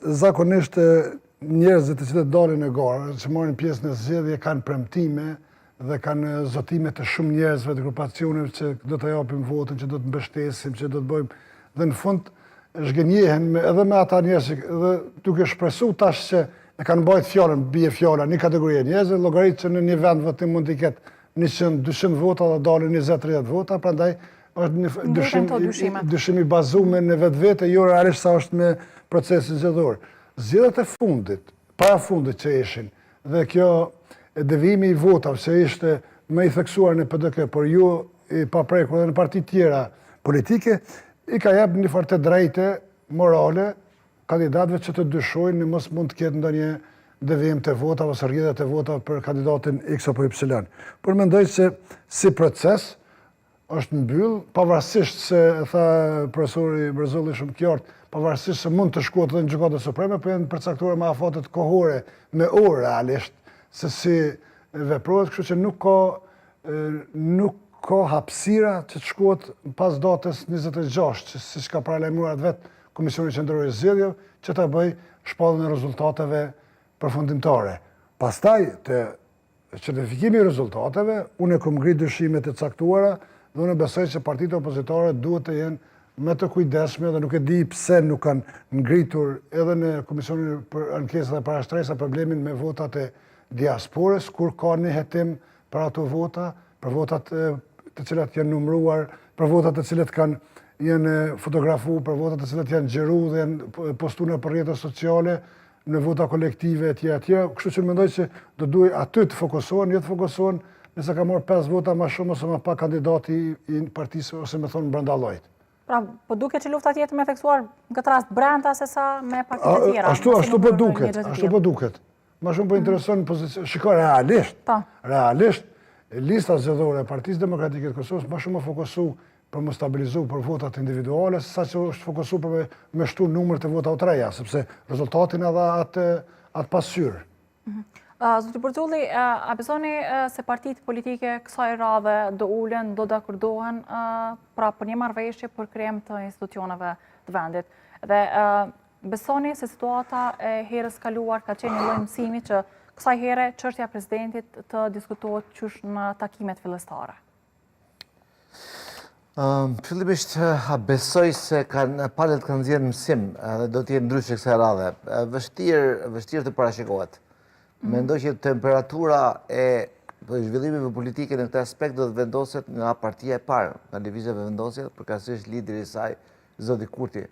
zakonisht njerëzit të cilët dalin në garë, që marrin pjesë në zgjedhje, kanë premtime dhe kanë zotime të shumë njerëzve të grupacioneve që do të japim votën, që do të mbështesim, që do të bëjmë. Dhe në fund zhgënjehen edhe me ata njerëz dhe duke shpresu tash që e kanë bajt fjalën, bie fjala, një kategori e njerëzve, llogarit që në një vend votim mund të ketë 100-200 vota dhe dalin 20-30 vota, prandaj është një dyshim i bazuar në vetvete, jo realisht sa është me procesin zgjedhor. Zgjedhjet e fundit, para fundit që ishin, dhe kjo devijimi i votave që ishte më i theksuar në PDK, por ju i paprekur edhe në parti tjera politike, i ka jep një farë të drejte morale kandidatëve që të dyshojnë në mos mund të ketë ndonjë devijim të votave ose rrjedhje të votave për kandidatin X apo Y. Por mendoj se si proces është mbyll, pavarësisht se tha profesori Brzulli shumë qartë, pavarësisht se mund të shkohet edhe në Gjykatën Supreme, por janë përcaktuar me afatet kohore, me orë realisht, se si veprohet, kështu që nuk ka hapësira që të shkohet pas datës 26, siç ka paralajmëruar vetë Komisioni Qendror i Zgjedhjeve, që ta bëj shpalljen e rezultateve përfundimtare. Pastaj, te certifikimi i rezultateve, unë kam ngrit dyshime të caktuara dhe unë besoj që partitë opozitare duhet të jenë më të kujdesshme dhe nuk e di pse nuk kanë ngritur edhe në Komisionin për Ankesa dhe Parashtresa problemin me votat e diasporës, kur ka një hetim për ato vota, për votat të cilat janë numëruar, për votat të cilat janë fotografu, për votat të cilat janë xheru dhe janë postuar për rrjetet sociale, në vota kolektive e tjera. Kështu që mendoj që do duhet aty të fokusohen, jo të fokusohen nëse ka marrë 5 vota më shumë ose më pak kandidati i partisë ose më thonë brenda llojit. Pra, po duket që lufta tjetër më theksuar në këtë rast brenda se sa me partitë të tjera. Ashtu po duket. Më shumë po intereson pozicion. Shikoj realisht lista zgjedhore e Partisë Demokratike të Kosovës më shumë fokusu për më stabilizu për votat individuale, sa që është fokusu për me shtu numër të vota o treja, sepse rezultatin edhe atë pasqyrë. Zoti Brzulli, a besoni se partitë politike kësaj radhe do ulen, do dakordohen pra për një marrëveshje për krijim të institucioneve të vendit? Dhe besoni se situata e herës kaluar ka qenë një lloj mësimi që kësaj here çështja e presidentit të diskutohet qysh në takimet fillestare? Fillimisht besoj se palët kanë nxjerrë mësim dhe do të jetë ndryshe kësaj radhe. Vështirë të parashikohet. Mendoj që temperatura e zhvillimeve politike në këtë aspekt do të vendoset nga partia e parë, nga lëvizja e vendosjes, përkatësisht lideri i saj, zoti Kurti,